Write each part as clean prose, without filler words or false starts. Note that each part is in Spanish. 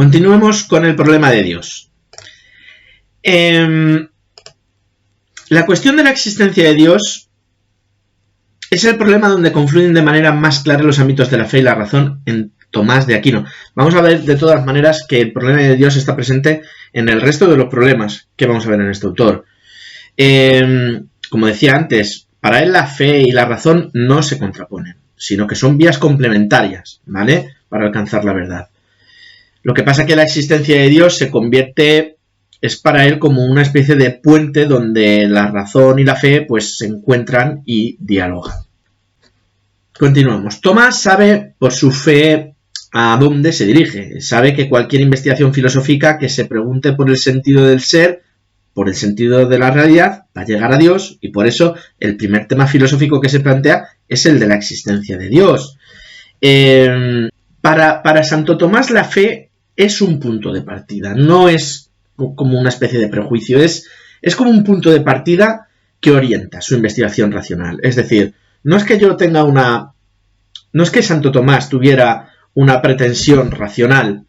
Continuemos con el problema de Dios. La cuestión de la existencia de Dios es el problema donde confluyen de manera más clara los ámbitos de la fe y la razón en Tomás de Aquino. Vamos a ver de todas maneras que el problema de Dios está presente en el resto de los problemas que vamos a ver en este autor. Como decía antes, para él la fe y la razón no se contraponen, sino que son vías complementarias, ¿vale?, para alcanzar la verdad. Lo que pasa es que la existencia de Dios es para él como una especie de puente donde la razón y la fe pues se encuentran y dialogan. Continuamos. Tomás sabe por su fe a dónde se dirige. Sabe que cualquier investigación filosófica que se pregunte por el sentido del ser, por el sentido de la realidad, va a llegar a Dios, y por eso el primer tema filosófico que se plantea es el de la existencia de Dios. Para Santo Tomás la fe es un punto de partida, no es como una especie de prejuicio, es como un punto de partida que orienta su investigación racional. Es decir, no es que Santo Tomás tuviera una pretensión racional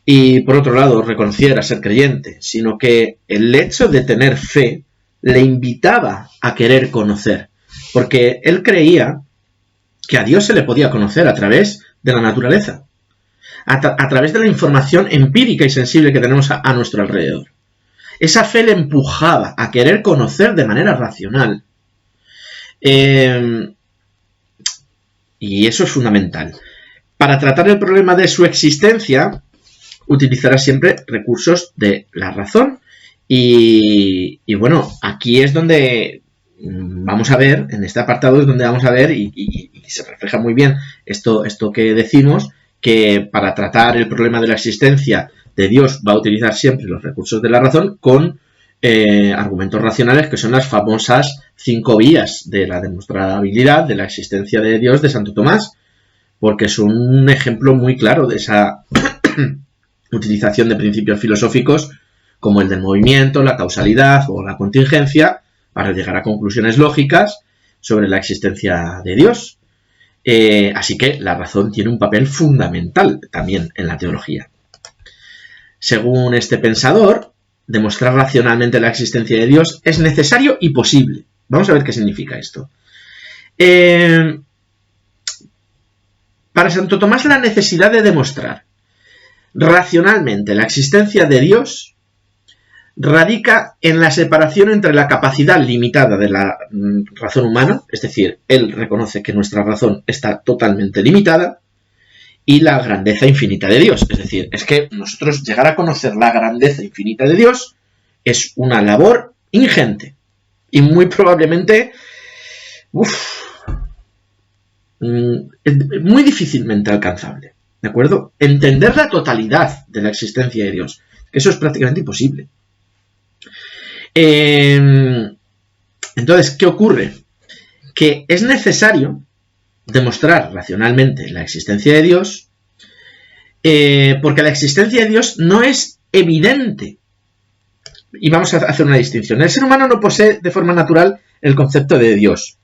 y por otro lado reconociera ser creyente, sino que el hecho de tener fe le invitaba a querer conocer, porque él creía que a Dios se le podía conocer a través de la naturaleza, a través de la información empírica y sensible que tenemos a nuestro alrededor. Esa fe le empujaba a querer conocer de manera racional. Y eso es fundamental. Para tratar el problema de su existencia, utilizará siempre recursos de la razón. Y bueno, aquí es donde vamos a ver, en este apartado es donde vamos a ver, y se refleja muy bien esto que decimos, que para tratar el problema de la existencia de Dios va a utilizar siempre los recursos de la razón con argumentos racionales, que son las famosas 5 vías de la demostrabilidad de la existencia de Dios de Santo Tomás, porque son un ejemplo muy claro de esa utilización de principios filosóficos como el del movimiento, la causalidad o la contingencia para llegar a conclusiones lógicas sobre la existencia de Dios. Así que la razón tiene un papel fundamental también en la teología. Según este pensador, demostrar racionalmente la existencia de Dios es necesario y posible. Vamos a ver qué significa esto. Para Santo Tomás, la necesidad de demostrar racionalmente la existencia de Dios radica en la separación entre la capacidad limitada de la razón humana, es decir, él reconoce que nuestra razón está totalmente limitada, y la grandeza infinita de Dios. Es decir, es que nosotros llegar a conocer la grandeza infinita de Dios es una labor ingente y muy probablemente muy difícilmente alcanzable, ¿de acuerdo? Entender la totalidad de la existencia de Dios, eso es prácticamente imposible. Entonces, ¿qué ocurre? Que es necesario demostrar racionalmente la existencia de Dios, porque la existencia de Dios no es evidente. Y vamos a hacer una distinción. El ser humano no posee de forma natural el concepto de Dios.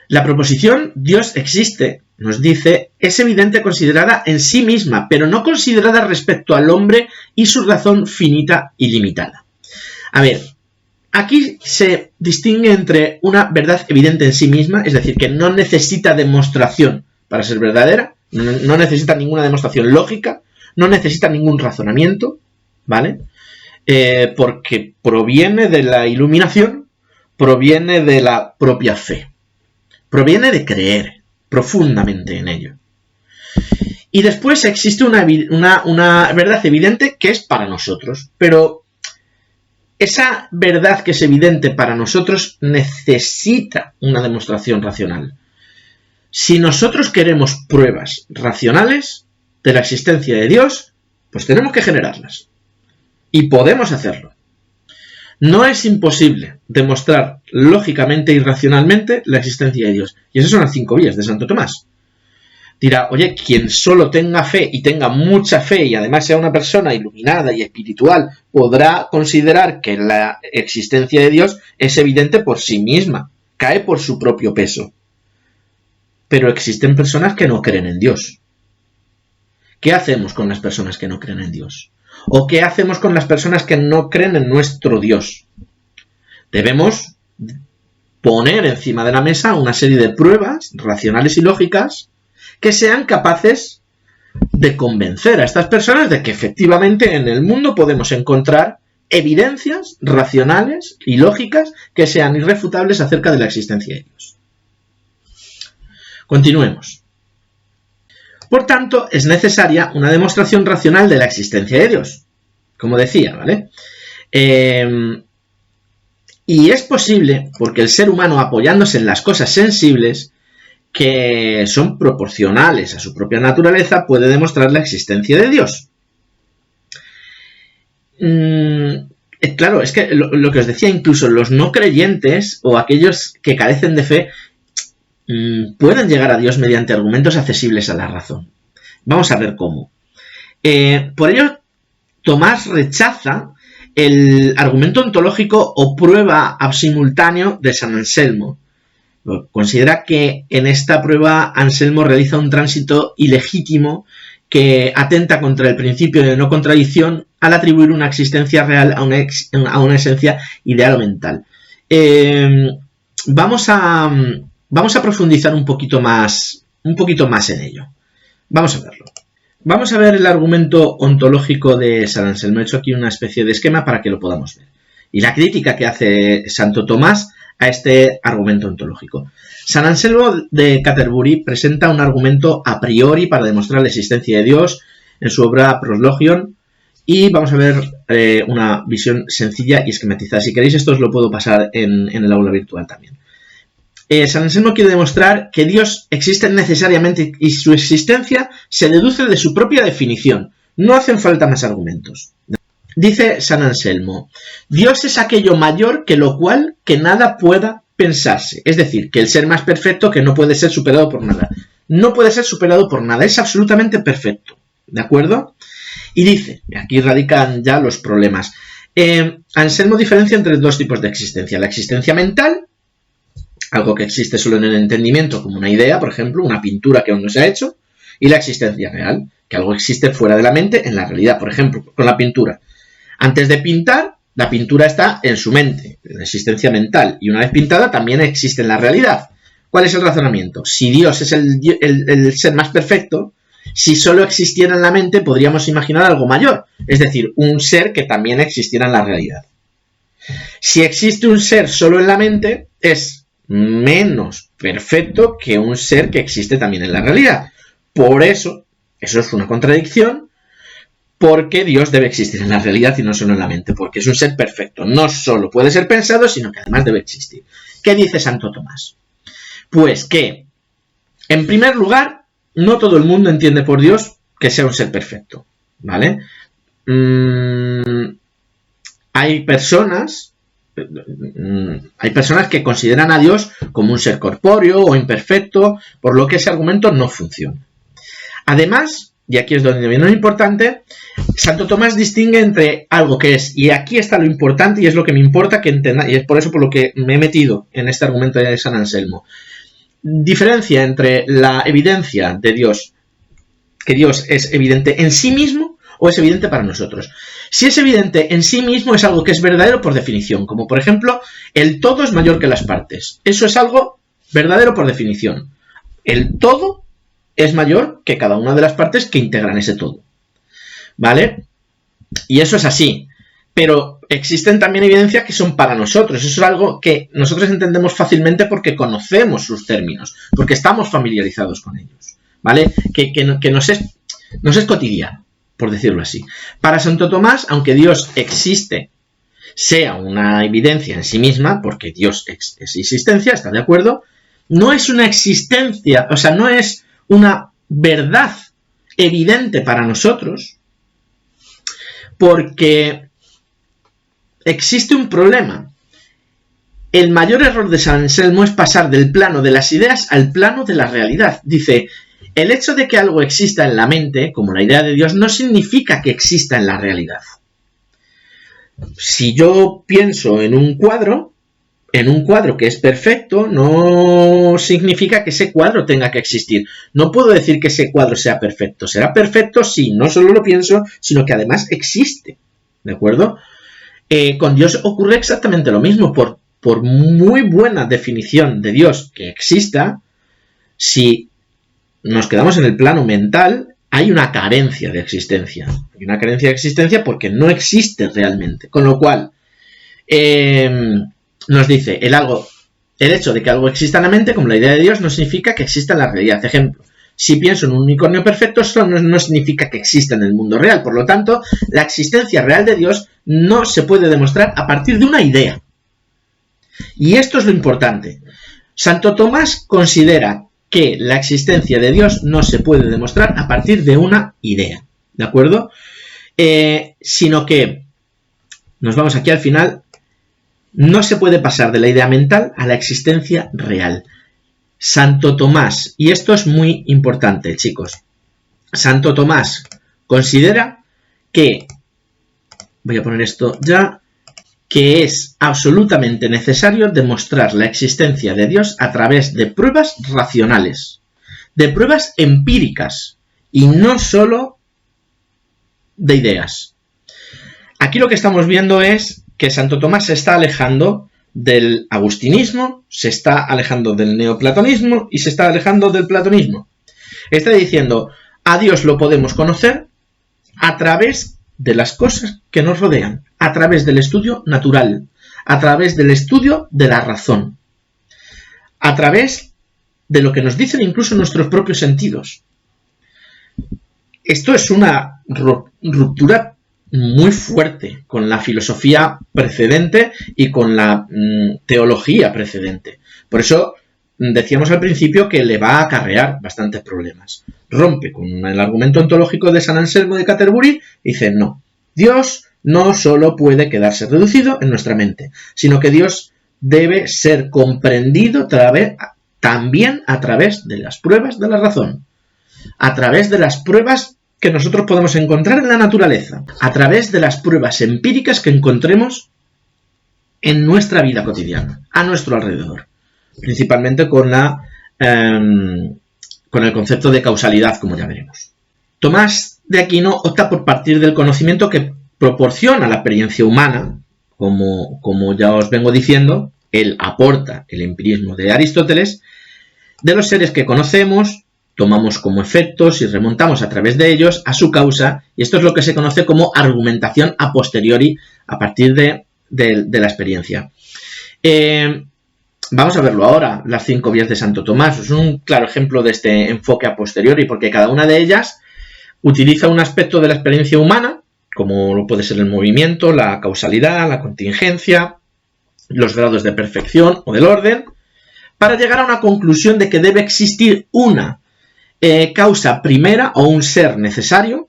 La proposición Dios existe, nos dice, es evidente considerada en sí misma, pero no considerada respecto al hombre y su razón finita y limitada. A ver, aquí se distingue entre una verdad evidente en sí misma, es decir, que no necesita demostración para ser verdadera, no necesita ninguna demostración lógica, no necesita ningún razonamiento, ¿vale? Porque proviene de la iluminación, proviene de la propia fe, proviene de creer profundamente en ello. Y después existe una verdad evidente que es para nosotros, pero esa verdad que es evidente para nosotros necesita una demostración racional. Si nosotros queremos pruebas racionales de la existencia de Dios, pues tenemos que generarlas. Y podemos hacerlo. No es imposible demostrar lógicamente y racionalmente la existencia de Dios. Y esas son las 5 vías de Santo Tomás. Dirá, oye, quien solo tenga fe y tenga mucha fe y además sea una persona iluminada y espiritual, podrá considerar que la existencia de Dios es evidente por sí misma, cae por su propio peso. Pero existen personas que no creen en Dios, ¿Qué hacemos con las personas que no creen en Dios? ¿O qué hacemos con las personas que no creen en nuestro Dios? Debemos poner encima de la mesa una serie de pruebas racionales y lógicas que sean capaces de convencer a estas personas de que efectivamente en el mundo podemos encontrar evidencias racionales y lógicas que sean irrefutables acerca de la existencia de Dios. Continuemos. Por tanto, es necesaria una demostración racional de la existencia de Dios, como decía, ¿vale? Y es posible porque el ser humano, apoyándose en las cosas sensibles que son proporcionales a su propia naturaleza, puede demostrar la existencia de Dios. Claro, es que lo que os decía, incluso los no creyentes o aquellos que carecen de fe pueden llegar a Dios mediante argumentos accesibles a la razón. Vamos a ver cómo. Por ello, Tomás rechaza el argumento ontológico o prueba ab simultáneo de San Anselmo. Considera que en esta prueba Anselmo realiza un tránsito ilegítimo que atenta contra el principio de no contradicción al atribuir una existencia real a una esencia ideal o mental. Vamos a profundizar un poquito más en ello. Vamos a verlo. Vamos a ver el argumento ontológico de San Anselmo. He hecho aquí una especie de esquema para que lo podamos ver. Y la crítica que hace Santo Tomás a este argumento ontológico. San Anselmo de Canterbury presenta un argumento a priori para demostrar la existencia de Dios en su obra Proslogion, y vamos a ver una visión sencilla y esquematizada. Si queréis, esto os lo puedo pasar en el aula virtual también. San Anselmo quiere demostrar que Dios existe necesariamente y su existencia se deduce de su propia definición. No hacen falta más argumentos. Dice San Anselmo: Dios es aquello mayor que lo cual que nada pueda pensarse. Es decir, que el ser más perfecto que no puede ser superado por nada. No puede ser superado por nada, es absolutamente perfecto. ¿De acuerdo? Y dice, y aquí radican ya los problemas. Anselmo diferencia entre dos tipos de existencia. La existencia mental, algo que existe solo en el entendimiento, como una idea, por ejemplo, una pintura que aún no se ha hecho, y la existencia real, que algo existe fuera de la mente en la realidad. Por ejemplo, con la pintura. Antes de pintar, la pintura está en su mente, en la existencia mental, y una vez pintada también existe en la realidad. ¿Cuál es el razonamiento? Si Dios es el ser más perfecto, si solo existiera en la mente, podríamos imaginar algo mayor, es decir, un ser que también existiera en la realidad. Si existe un ser solo en la mente, es menos perfecto que un ser que existe también en la realidad. Por eso es una contradicción, porque Dios debe existir en la realidad y no solo en la mente, porque es un ser perfecto. No solo puede ser pensado, sino que además debe existir. ¿Qué dice Santo Tomás? Pues que, en primer lugar, no todo el mundo entiende por Dios que sea un ser perfecto, ¿vale? Hay personas que consideran a Dios como un ser corpóreo o imperfecto, por lo que ese argumento no funciona. Además, y aquí es donde viene lo importante, Santo Tomás distingue entre algo que es, y aquí está lo importante y es lo que me importa que entendáis, y es por eso por lo que me he metido en este argumento de San Anselmo. Diferencia entre la evidencia de Dios, que Dios es evidente en sí mismo o es evidente para nosotros. Si es evidente en sí mismo, es algo que es verdadero por definición, como por ejemplo, el todo es mayor que las partes. Eso es algo verdadero por definición. El todo es mayor que cada una de las partes que integran ese todo, ¿vale? Y eso es así, pero existen también evidencias que son para nosotros. Eso es algo que nosotros entendemos fácilmente porque conocemos sus términos, porque estamos familiarizados con ellos, ¿vale? Que nos es cotidiano, por decirlo así. Para Santo Tomás, aunque Dios existe, sea una evidencia en sí misma, porque Dios es existencia, ¿está de acuerdo? No es una existencia, o sea, no es una verdad evidente para nosotros, porque existe un problema. El mayor error de San Anselmo es pasar del plano de las ideas al plano de la realidad. Dice, el hecho de que algo exista en la mente, como la idea de Dios, no significa que exista en la realidad. Si yo pienso en un cuadro que es perfecto, no no significa que ese cuadro tenga que existir. No puedo decir que ese cuadro sea perfecto. Será perfecto si no solo lo pienso, sino que además existe. ¿De acuerdo? Con Dios ocurre exactamente lo mismo. Por muy buena definición de Dios que exista, si nos quedamos en el plano mental, hay una carencia de existencia. Hay una carencia de existencia porque no existe realmente. Con lo cual, nos dice, el hecho de que algo exista en la mente, como la idea de Dios, no significa que exista en la realidad. Ejemplo, si pienso en un unicornio perfecto, eso no significa que exista en el mundo real. Por lo tanto, la existencia real de Dios no se puede demostrar a partir de una idea. Y esto es lo importante. Santo Tomás considera que la existencia de Dios no se puede demostrar a partir de una idea. ¿De acuerdo? Sino que, nos vamos aquí al final, no se puede pasar de la idea mental a la existencia real. Santo Tomás, y esto es muy importante, chicos, Santo Tomás considera que, voy a poner esto ya, que es absolutamente necesario demostrar la existencia de Dios a través de pruebas racionales, de pruebas empíricas, y no solo de ideas. Aquí lo que estamos viendo es que Santo Tomás se está alejando del agustinismo, se está alejando del neoplatonismo y se está alejando del platonismo. Está diciendo, a Dios lo podemos conocer a través de las cosas que nos rodean, a través del estudio natural, a través del estudio de la razón, a través de lo que nos dicen incluso nuestros propios sentidos. Esto es una ruptura muy fuerte con la filosofía precedente y con la teología precedente. Por eso decíamos al principio que le va a acarrear bastantes problemas. Rompe con el argumento ontológico de San Anselmo de Canterbury y dice, no, Dios no solo puede quedarse reducido en nuestra mente, sino que Dios debe ser comprendido también a través de las pruebas de la razón, a través de las pruebas que nosotros podemos encontrar en la naturaleza, a través de las pruebas empíricas que encontremos en nuestra vida cotidiana, a nuestro alrededor, principalmente con el concepto de causalidad, como ya veremos. Tomás de Aquino opta por partir del conocimiento que proporciona la experiencia humana, como ya os vengo diciendo, él aporta el empirismo de Aristóteles, de los seres que conocemos, tomamos como efectos y remontamos a través de ellos a su causa, y esto es lo que se conoce como argumentación a posteriori, a partir de la experiencia. Vamos a verlo ahora, las 5 vías de Santo Tomás. Es un claro ejemplo de este enfoque a posteriori, porque cada una de ellas utiliza un aspecto de la experiencia humana, como lo puede ser el movimiento, la causalidad, la contingencia, los grados de perfección o del orden, para llegar a una conclusión de que debe existir una causa primera o un ser necesario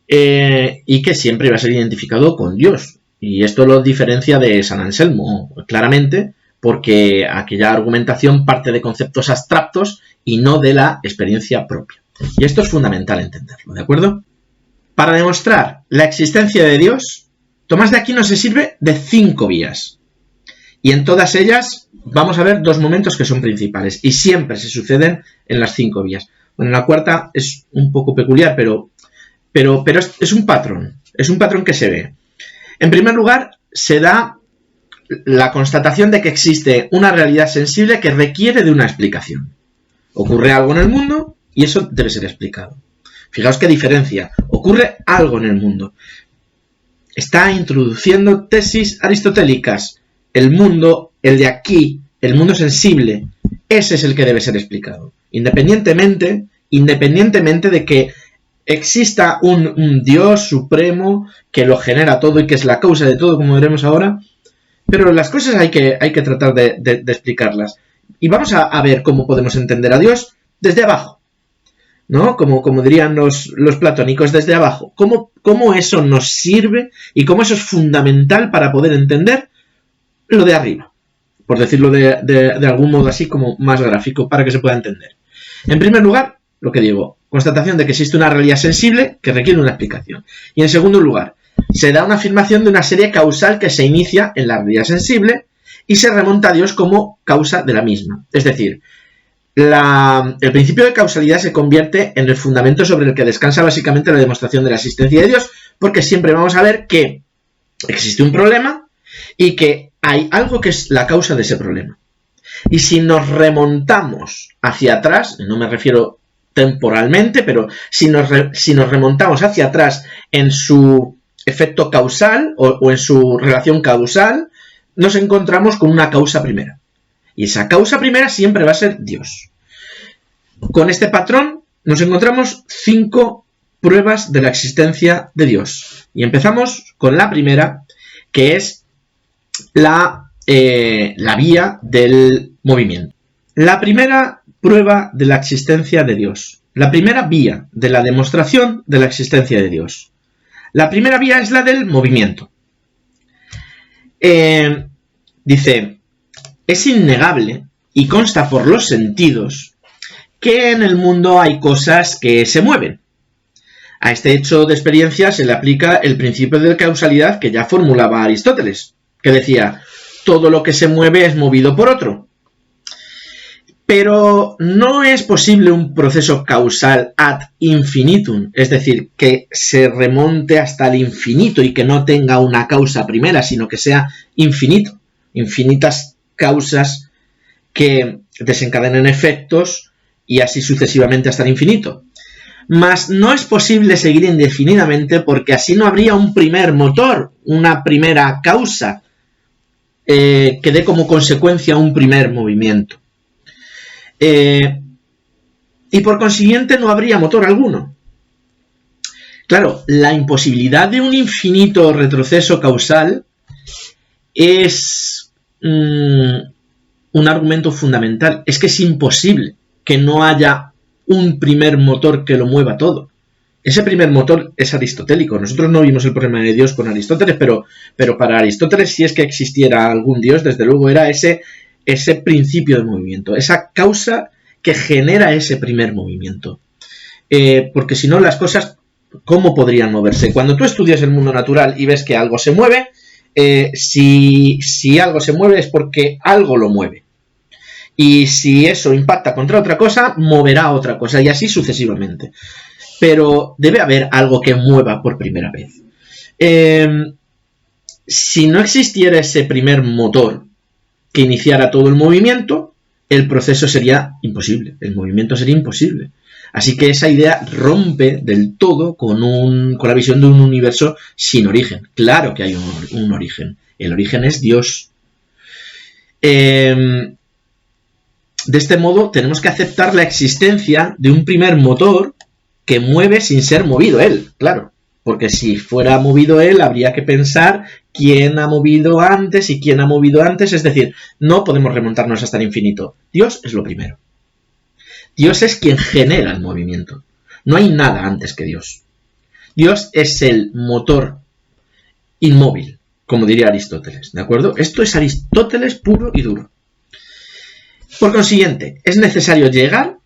y que siempre va a ser identificado con Dios. Y esto lo diferencia de San Anselmo, claramente, porque aquella argumentación parte de conceptos abstractos y no de la experiencia propia. Y esto es fundamental entenderlo, ¿de acuerdo? Para demostrar la existencia de Dios, Tomás de Aquino se sirve de 5 vías. Y en todas ellas vamos a ver 2 momentos que son principales y siempre se suceden en las 5 vías. Bueno, la cuarta es un poco peculiar, pero es un patrón que se ve. En primer lugar, se da la constatación de que existe una realidad sensible que requiere de una explicación. Ocurre algo en el mundo y eso debe ser explicado. Fijaos qué diferencia. Ocurre algo en el mundo. Está introduciendo tesis aristotélicas. El mundo, el de aquí, el mundo sensible, ese es el que debe ser explicado. Independientemente de que exista un Dios supremo que lo genera todo y que es la causa de todo, como veremos ahora, pero las cosas hay que tratar de explicarlas. Y vamos a ver cómo podemos entender a Dios desde abajo, ¿no? Como dirían los platónicos, desde abajo. ¿Cómo eso nos sirve y cómo eso es fundamental para poder entender lo de arriba? Por decirlo de algún modo así como más gráfico para que se pueda entender. En primer lugar, lo que digo, constatación de que existe una realidad sensible que requiere una explicación. Y en segundo lugar, se da una afirmación de una serie causal que se inicia en la realidad sensible y se remonta a Dios como causa de la misma. Es decir, el principio de causalidad se convierte en el fundamento sobre el que descansa básicamente la demostración de la existencia de Dios, porque siempre vamos a ver que existe un problema y que hay algo que es la causa de ese problema. Y si nos remontamos hacia atrás, no me refiero temporalmente, pero si nos remontamos hacia atrás en su efecto causal o en su relación causal, nos encontramos con una causa primera. Y esa causa primera siempre va a ser Dios. Con este patrón nos encontramos 5 pruebas de la existencia de Dios. Y empezamos con la primera, que es la vía del movimiento. La primera prueba de la existencia de Dios. La primera vía de la demostración de la existencia de Dios. La primera vía es la del movimiento. Dice, es innegable y consta por los sentidos que en el mundo hay cosas que se mueven. A este hecho de experiencia se le aplica el principio de causalidad que ya formulaba Aristóteles, que decía, todo lo que se mueve es movido por otro. Pero no es posible un proceso causal ad infinitum, es decir, que se remonte hasta el infinito y que no tenga una causa primera, sino que sea infinito. Infinitas causas que desencadenen efectos y así sucesivamente hasta el infinito. Mas no es posible seguir indefinidamente porque así no habría un primer motor, una primera causa que dé como consecuencia un primer movimiento. Y por consiguiente no habría motor alguno. Claro, la imposibilidad de un infinito retroceso causal es un argumento fundamental. Es que es imposible que no haya un primer motor que lo mueva todo. Ese primer motor es aristotélico. Nosotros no vimos el problema de Dios con Aristóteles, pero para Aristóteles, si es que existiera algún Dios, desde luego era ese principio de movimiento, esa causa que genera ese primer movimiento. Porque si no, las cosas, ¿cómo podrían moverse? Cuando tú estudias el mundo natural y ves que algo se mueve, si algo se mueve es porque algo lo mueve. Y si eso impacta contra otra cosa, moverá otra cosa, y así sucesivamente. Pero debe haber algo que mueva por primera vez. Si no existiera ese primer motor que iniciara todo el movimiento, el proceso sería imposible, el movimiento sería imposible. Así que esa idea rompe del todo con la visión de un universo sin origen. Claro que hay un origen. El origen es Dios. De este modo, tenemos que aceptar la existencia de un primer motor que mueve sin ser movido él, claro. Porque si fuera movido él, habría que pensar quién ha movido antes y quién ha movido antes. Es decir, no podemos remontarnos hasta el infinito. Dios es lo primero. Dios es quien genera el movimiento. No hay nada antes que Dios. Dios es el motor inmóvil, como diría Aristóteles, ¿de acuerdo? Esto es Aristóteles puro y duro. Por consiguiente, es necesario llegar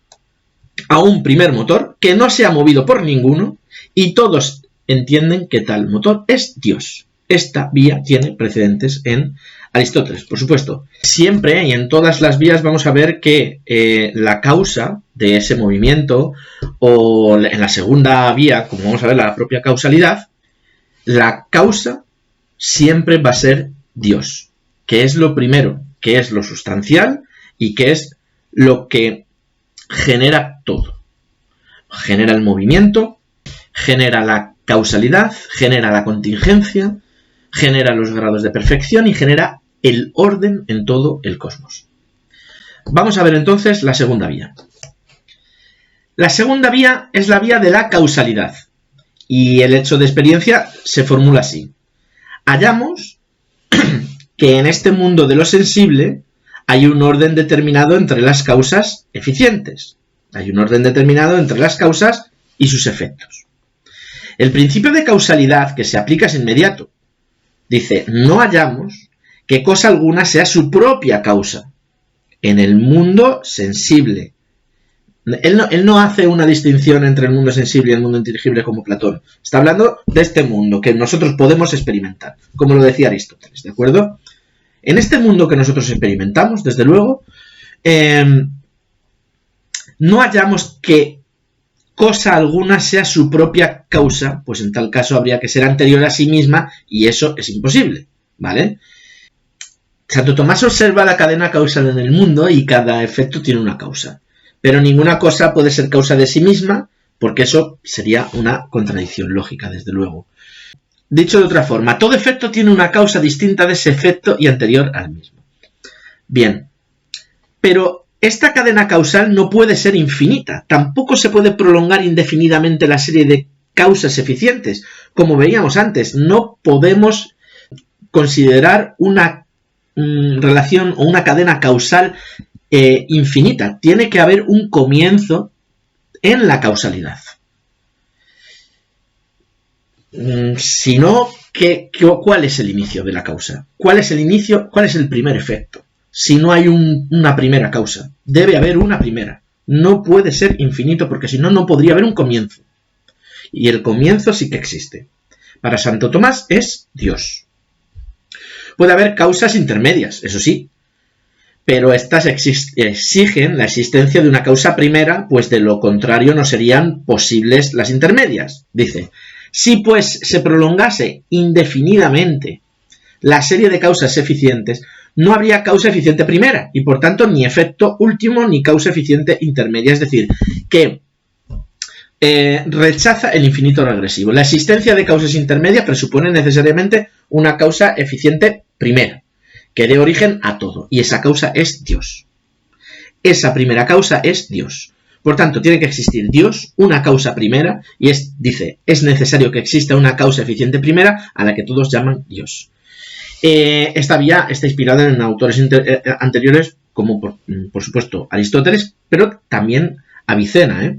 a un primer motor que no sea movido por ninguno y todos entienden que tal motor es Dios. Esta vía tiene precedentes en Aristóteles, por supuesto. Siempre y en todas las vías vamos a ver que la causa de ese movimiento, o en la segunda vía, como vamos a ver, la propia causalidad, la causa siempre va a ser Dios, que es lo primero, que es lo sustancial y que es lo que genera todo. Genera el movimiento, genera la causalidad, genera la contingencia, genera los grados de perfección y genera el orden en todo el cosmos. Vamos a ver entonces la segunda vía. La segunda vía es la vía de la causalidad y el hecho de experiencia se formula así. Hallamos que en este mundo de lo sensible hay un orden determinado entre las causas eficientes. Hay un orden determinado entre las causas y sus efectos. El principio de causalidad que se aplica es inmediato. Dice, no hallamos que cosa alguna sea su propia causa en el mundo sensible. Él no hace una distinción entre el mundo sensible y el mundo inteligible como Platón. Está hablando de este mundo que nosotros podemos experimentar, como lo decía Aristóteles, ¿de acuerdo? En este mundo que nosotros experimentamos, desde luego, no hallamos que cosa alguna sea su propia causa, pues en tal caso habría que ser anterior a sí misma y eso es imposible, ¿vale? Santo Tomás observa la cadena causal en el mundo y cada efecto tiene una causa, pero ninguna cosa puede ser causa de sí misma porque eso sería una contradicción lógica, desde luego. Dicho de otra forma, todo efecto tiene una causa distinta de ese efecto y anterior al mismo. Bien, pero esta cadena causal no puede ser infinita, tampoco se puede prolongar indefinidamente la serie de causas eficientes. Como veíamos antes, no podemos considerar una relación o una cadena causal infinita. Tiene que haber un comienzo en la causalidad. Si no, ¿cuál es el inicio de la causa? ¿Cuál es el inicio? ¿Cuál es el primer efecto? Si no hay una primera causa, debe haber una primera. No puede ser infinito porque si no, no podría haber un comienzo. Y el comienzo sí que existe. Para Santo Tomás es Dios. Puede haber causas intermedias, eso sí, pero estas exigen la existencia de una causa primera, pues de lo contrario no serían posibles las intermedias. Dice, si pues se prolongase indefinidamente la serie de causas eficientes, no habría causa eficiente primera y por tanto ni efecto último ni causa eficiente intermedia. Es decir, que rechaza el infinito regresivo. La existencia de causas intermedias presupone necesariamente una causa eficiente primera, que dé origen a todo. Y esa causa es Dios. Esa primera causa es Dios. Por tanto, tiene que existir Dios, una causa primera, y dice, es necesario que exista una causa eficiente primera a la que todos llaman Dios. Esta vía está inspirada en autores anteriores, como por supuesto Aristóteles, pero también Avicena,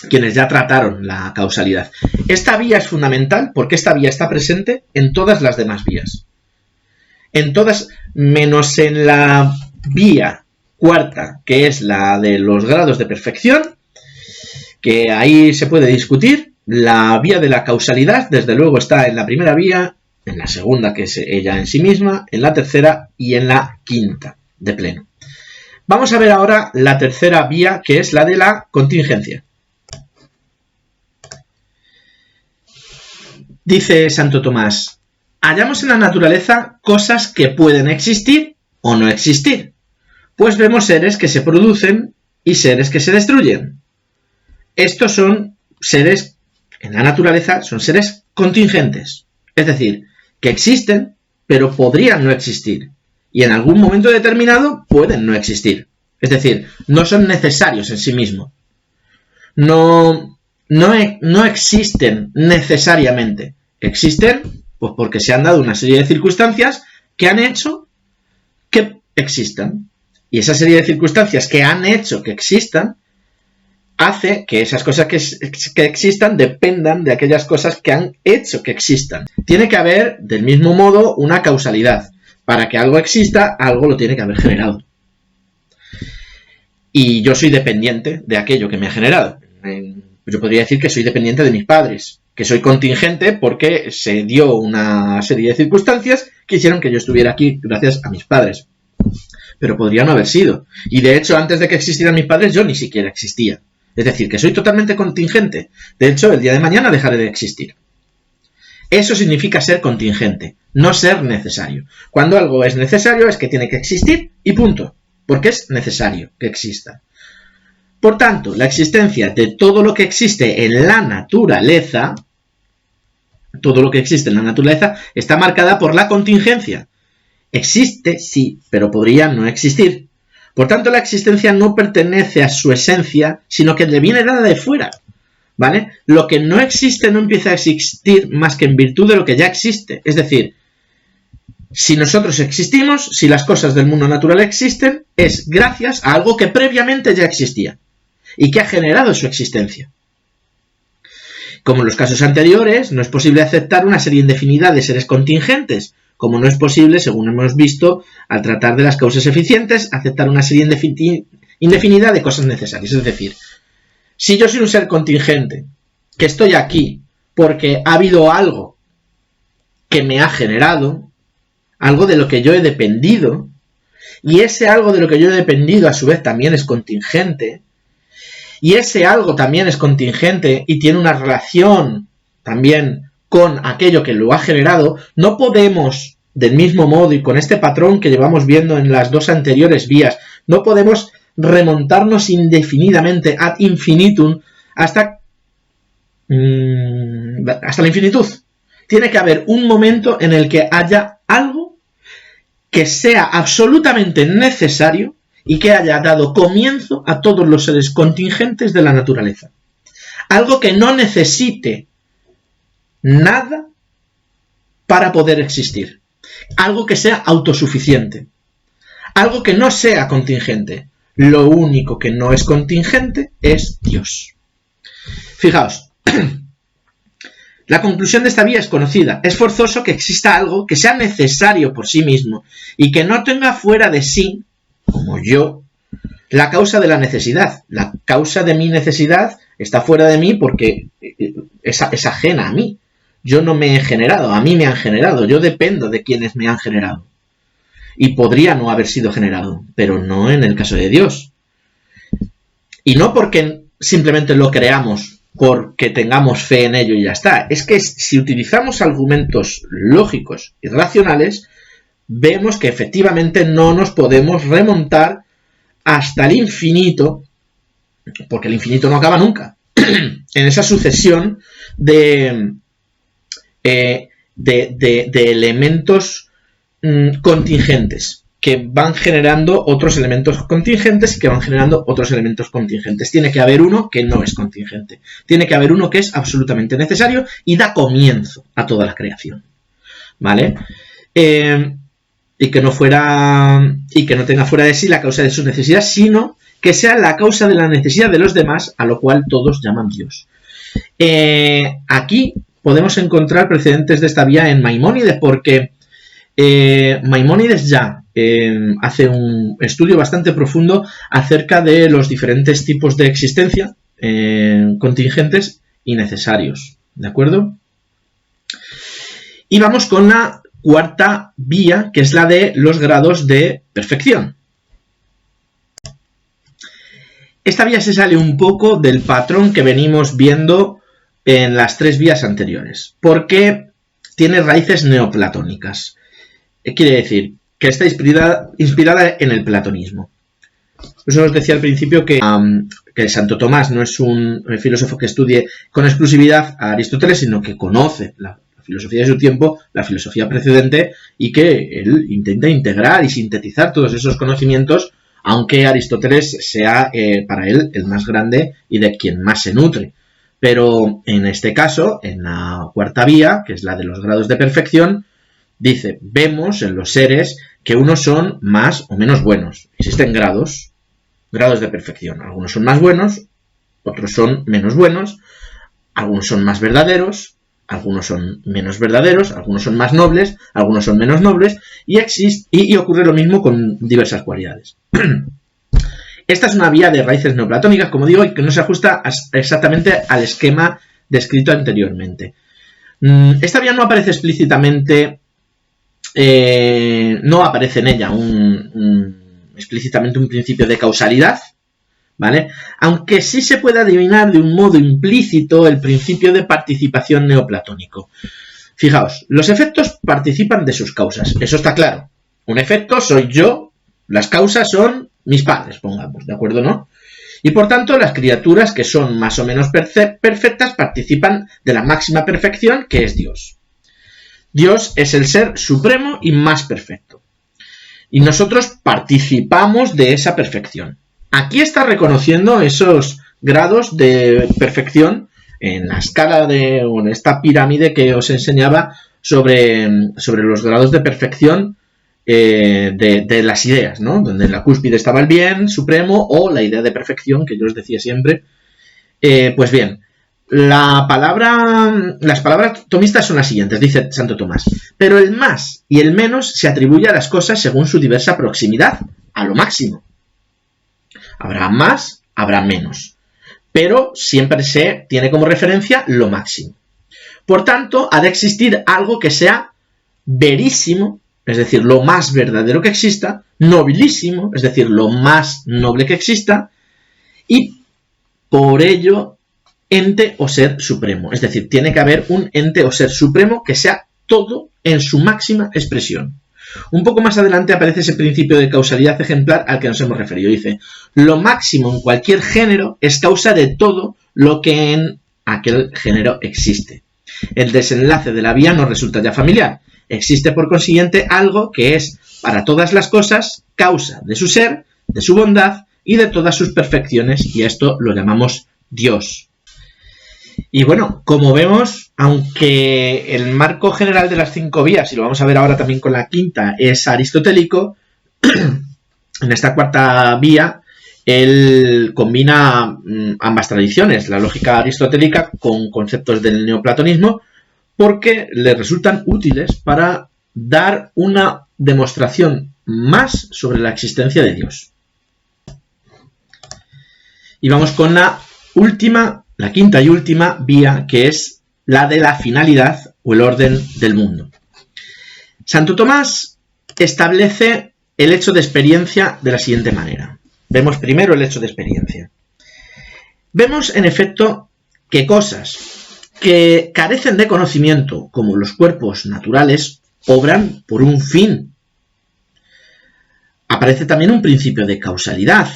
quienes ya trataron la causalidad. Esta vía es fundamental porque esta vía está presente en todas las demás vías. En todas, menos en la vía cuarta, que es la de los grados de perfección, que ahí se puede discutir. La vía de la causalidad, desde luego, está en la primera vía, en la segunda, que es ella en sí misma, en la tercera y en la quinta de pleno. Vamos a ver ahora la tercera vía, que es la de la contingencia. Dice Santo Tomás, hallamos en la naturaleza cosas que pueden existir o no existir, pues vemos seres que se producen y seres que se destruyen. Estos son seres, en la naturaleza, son seres contingentes, es decir, que existen, pero podrían no existir, y en algún momento determinado pueden no existir. Es decir, no son necesarios en sí mismos. No existen necesariamente. Existen pues porque se han dado una serie de circunstancias que han hecho que existan. Y esa serie de circunstancias que han hecho que existan hace que esas cosas que existan dependan de aquellas cosas que han hecho que existan. Tiene que haber, del mismo modo, una causalidad. Para que algo exista, algo lo tiene que haber generado. Y yo soy dependiente de aquello que me ha generado. Yo podría decir que soy dependiente de mis padres, que soy contingente porque se dio una serie de circunstancias que hicieron que yo estuviera aquí gracias a mis padres. Pero podría no haber sido. Y de hecho, antes de que existieran mis padres, yo ni siquiera existía. Es decir, que soy totalmente contingente. De hecho, el día de mañana dejaré de existir. Eso significa ser contingente, no ser necesario. Cuando algo es necesario es que tiene que existir y punto. Porque es necesario que exista. Por tanto, la existencia de todo lo que existe en la naturaleza, está marcada por la contingencia. Existe, sí, pero podría no existir. Por tanto, la existencia no pertenece a su esencia, sino que le viene dada de fuera, ¿vale? Lo que no existe no empieza a existir más que en virtud de lo que ya existe. Es decir, si nosotros existimos, si las cosas del mundo natural existen, es gracias a algo que previamente ya existía y que ha generado su existencia. Como en los casos anteriores, no es posible aceptar una serie indefinida de seres contingentes, como no es posible, según hemos visto, al tratar de las causas eficientes, aceptar una serie indefinida de cosas necesarias. Es decir, si yo soy un ser contingente, que estoy aquí porque ha habido algo que me ha generado, algo de lo que yo he dependido, y ese algo de lo que yo he dependido a su vez también es contingente, y ese algo también es contingente y tiene una relación también con aquello que lo ha generado, no podemos, del mismo modo y con este patrón que llevamos viendo en las dos anteriores vías, no podemos remontarnos indefinidamente ad infinitum hasta la infinitud. Tiene que haber un momento en el que haya algo que sea absolutamente necesario y que haya dado comienzo a todos los seres contingentes de la naturaleza. Algo que no necesite nada para poder existir. Algo que sea autosuficiente. Algo que no sea contingente. Lo único que no es contingente es Dios. Fijaos, la conclusión de esta vía es conocida. Es forzoso que exista algo que sea necesario por sí mismo y que no tenga fuera de sí, como yo, la causa de la necesidad. La causa de mi necesidad está fuera de mí porque es ajena a mí. Yo no me he generado, a mí me han generado. Yo dependo de quienes me han generado. Y podría no haber sido generado, pero no en el caso de Dios. Y no porque simplemente lo creamos, porque tengamos fe en ello y ya está. Es que si utilizamos argumentos lógicos y racionales, vemos que efectivamente no nos podemos remontar hasta el infinito, porque el infinito no acaba nunca, en esa sucesión de elementos contingentes que van generando otros elementos contingentes y que van generando otros elementos contingentes. Tiene que haber uno que no es contingente. Tiene que haber uno que es absolutamente necesario y da comienzo a toda la creación. ¿Vale? Y que no tenga fuera de sí la causa de su necesidad, sino que sea la causa de la necesidad de los demás, a lo cual todos llaman Dios. Aquí podemos encontrar precedentes de esta vía en Maimónides, porque Maimónides ya hace un estudio bastante profundo acerca de los diferentes tipos de existencia contingentes y necesarios. ¿De acuerdo? Y vamos con la cuarta vía, que es la de los grados de perfección. Esta vía se sale un poco del patrón que venimos viendo en las tres vías anteriores, porque tiene raíces neoplatónicas. Quiere decir que está inspirada en el platonismo. Por eso os decía al principio que Santo Tomás no es un filósofo que estudie con exclusividad a Aristóteles, sino que conoce la filosofía de su tiempo, la filosofía precedente, y que él intenta integrar y sintetizar todos esos conocimientos, aunque Aristóteles sea para él el más grande y de quien más se nutre. Pero en este caso, en la cuarta vía, que es la de los grados de perfección, dice, vemos en los seres que unos son más o menos buenos. Existen grados de perfección. Algunos son más buenos, otros son menos buenos, algunos son más verdaderos, algunos son menos verdaderos, algunos son más nobles, algunos son menos nobles, y ocurre lo mismo con diversas cualidades. Esta es una vía de raíces neoplatónicas, como digo, y que no se ajusta exactamente al esquema descrito anteriormente. Esta vía no aparece explícitamente, no aparece en ella explícitamente un principio de causalidad, ¿vale? Aunque sí se puede adivinar de un modo implícito el principio de participación neoplatónico. Fijaos, los efectos participan de sus causas, eso está claro. Un efecto soy yo, las causas son mis padres, pongamos, ¿de acuerdo, no? Y por tanto, las criaturas que son más o menos perfectas participan de la máxima perfección, que es Dios. Dios es el ser supremo y más perfecto. Y nosotros participamos de esa perfección. Aquí está reconociendo esos grados de perfección en la escala o en esta pirámide que os enseñaba sobre los grados de perfección de las ideas, ¿no? Donde en la cúspide estaba el bien supremo o la idea de perfección, que yo os decía siempre. Pues bien, las palabras tomistas son las siguientes, dice Santo Tomás. Pero el más y el menos se atribuye a las cosas según su diversa proximidad, a lo máximo. Habrá más, habrá menos. Pero siempre se tiene como referencia lo máximo. Por tanto, ha de existir algo que sea verísimo, es decir, lo más verdadero que exista, nobilísimo, es decir, lo más noble que exista, y por ello, ente o ser supremo. Es decir, tiene que haber un ente o ser supremo que sea todo en su máxima expresión. Un poco más adelante aparece ese principio de causalidad ejemplar al que nos hemos referido. Dice, lo máximo en cualquier género es causa de todo lo que en aquel género existe. El desenlace de la vía nos resulta ya familiar. Existe por consiguiente algo que es, para todas las cosas, causa de su ser, de su bondad y de todas sus perfecciones, y esto lo llamamos Dios. Y bueno, como vemos, aunque el marco general de las 5 vías, y lo vamos a ver ahora también con la quinta, es aristotélico, en esta cuarta vía él combina ambas tradiciones, la lógica aristotélica con conceptos del neoplatonismo, porque le resultan útiles para dar una demostración más sobre la existencia de Dios. Y vamos con la quinta y última vía, que es la de la finalidad o el orden del mundo. Santo Tomás establece el hecho de experiencia de la siguiente manera. Vemos primero el hecho de experiencia. Vemos, en efecto, que cosas que carecen de conocimiento, como los cuerpos naturales, obran por un fin. Aparece también un principio de causalidad.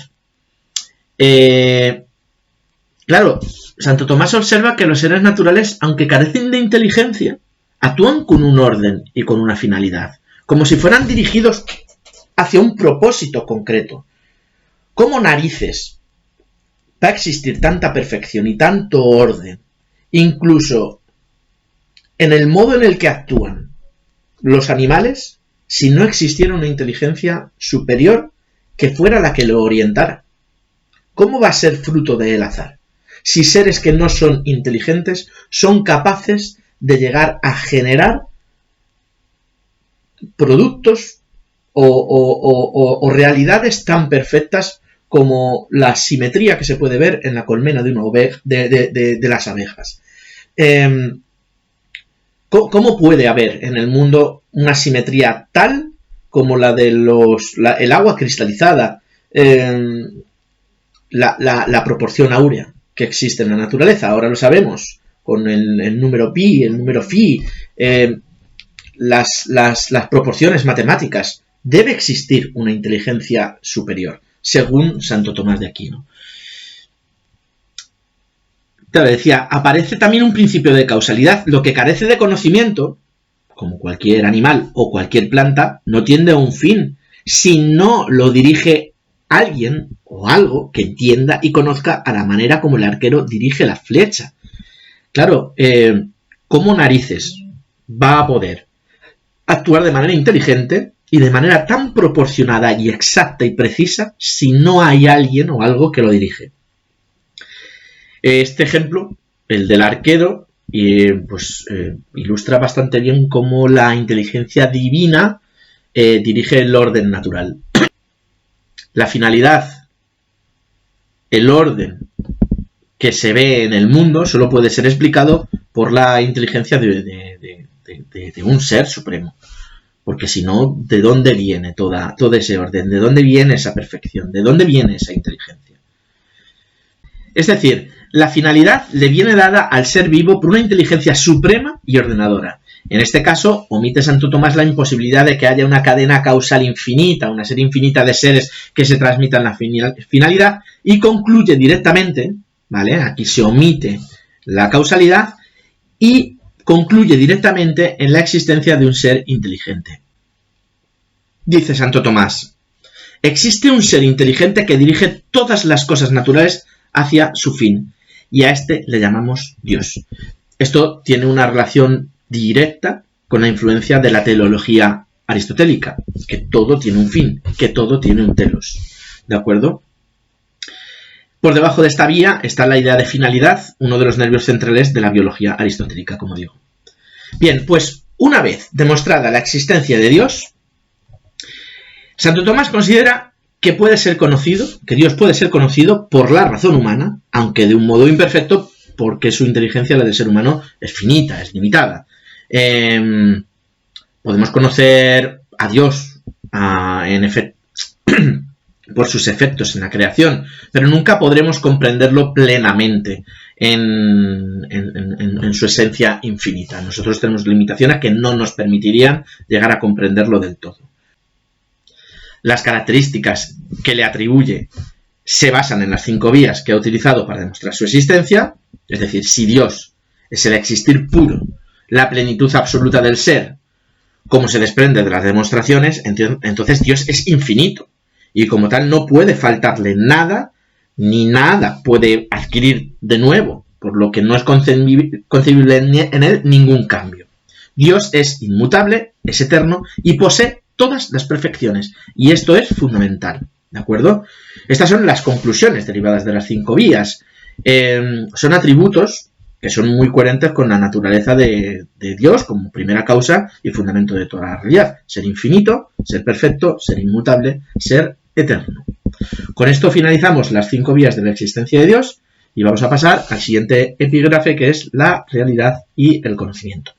Claro, Santo Tomás observa que los seres naturales, aunque carecen de inteligencia, actúan con un orden y con una finalidad, como si fueran dirigidos hacia un propósito concreto. ¿Cómo narices va a existir tanta perfección y tanto orden, incluso en el modo en el que actúan los animales, si no existiera una inteligencia superior que fuera la que lo orientara? ¿Cómo va a ser fruto del azar? Si seres que no son inteligentes son capaces de llegar a generar productos o realidades tan perfectas como la simetría que se puede ver en la colmena de, de las abejas. ¿Cómo puede haber en el mundo una simetría tal como la de el agua cristalizada, la proporción áurea que existe en la naturaleza? Ahora lo sabemos, con el número pi, el número phi, las proporciones matemáticas. Debe existir una inteligencia superior, según Santo Tomás de Aquino. Te lo decía, aparece también un principio de causalidad. Lo que carece de conocimiento, como cualquier animal o cualquier planta, no tiende a un fin, si no lo dirige alguien o algo que entienda y conozca a la manera como el arquero dirige la flecha. Claro, ¿cómo narices va a poder actuar de manera inteligente y de manera tan proporcionada y exacta y precisa si no hay alguien o algo que lo dirige? Este ejemplo, el del arquero, ilustra bastante bien cómo la inteligencia divina dirige el orden natural. La finalidad, el orden que se ve en el mundo solo puede ser explicado por la inteligencia de un ser supremo. Porque si no, ¿de dónde viene todo ese orden? ¿De dónde viene esa perfección? ¿De dónde viene esa inteligencia? Es decir, la finalidad le viene dada al ser vivo por una inteligencia suprema y ordenadora. En este caso, omite Santo Tomás la imposibilidad de que haya una cadena causal infinita, una serie infinita de seres que se transmitan la finalidad, y concluye directamente, ¿vale? Aquí se omite la causalidad y concluye directamente en la existencia de un ser inteligente. Dice Santo Tomás, existe un ser inteligente que dirige todas las cosas naturales hacia su fin, y a este le llamamos Dios. Esto tiene una relación directa con la influencia de la teleología aristotélica, que todo tiene un fin, que todo tiene un telos. ¿De acuerdo? Por debajo de esta vía está la idea de finalidad, uno de los nervios centrales de la biología aristotélica, como digo. Bien, pues una vez demostrada la existencia de Dios, Santo Tomás considera que puede ser conocido, que Dios puede ser conocido por la razón humana, aunque de un modo imperfecto, porque su inteligencia, la del ser humano, es finita, es limitada. Podemos conocer a Dios, en efecto, por sus efectos en la creación, pero nunca podremos comprenderlo plenamente en su esencia infinita. Nosotros tenemos limitaciones que no nos permitirían llegar a comprenderlo del todo. Las características que le atribuye se basan en las 5 vías que ha utilizado para demostrar su existencia, es decir, si Dios es el existir puro, la plenitud absoluta del ser, como se desprende de las demostraciones, entonces Dios es infinito y como tal no puede faltarle nada, ni nada puede adquirir de nuevo, por lo que no es concebible en él ningún cambio. Dios es inmutable, es eterno y posee todas las perfecciones, y esto es fundamental, ¿de acuerdo? Estas son las conclusiones derivadas de las 5 vías. Son atributos que son muy coherentes con la naturaleza de Dios como primera causa y fundamento de toda la realidad. Ser infinito, ser perfecto, ser inmutable, ser eterno. Con esto finalizamos las 5 vías de la existencia de Dios y vamos a pasar al siguiente epígrafe, que es la realidad y el conocimiento.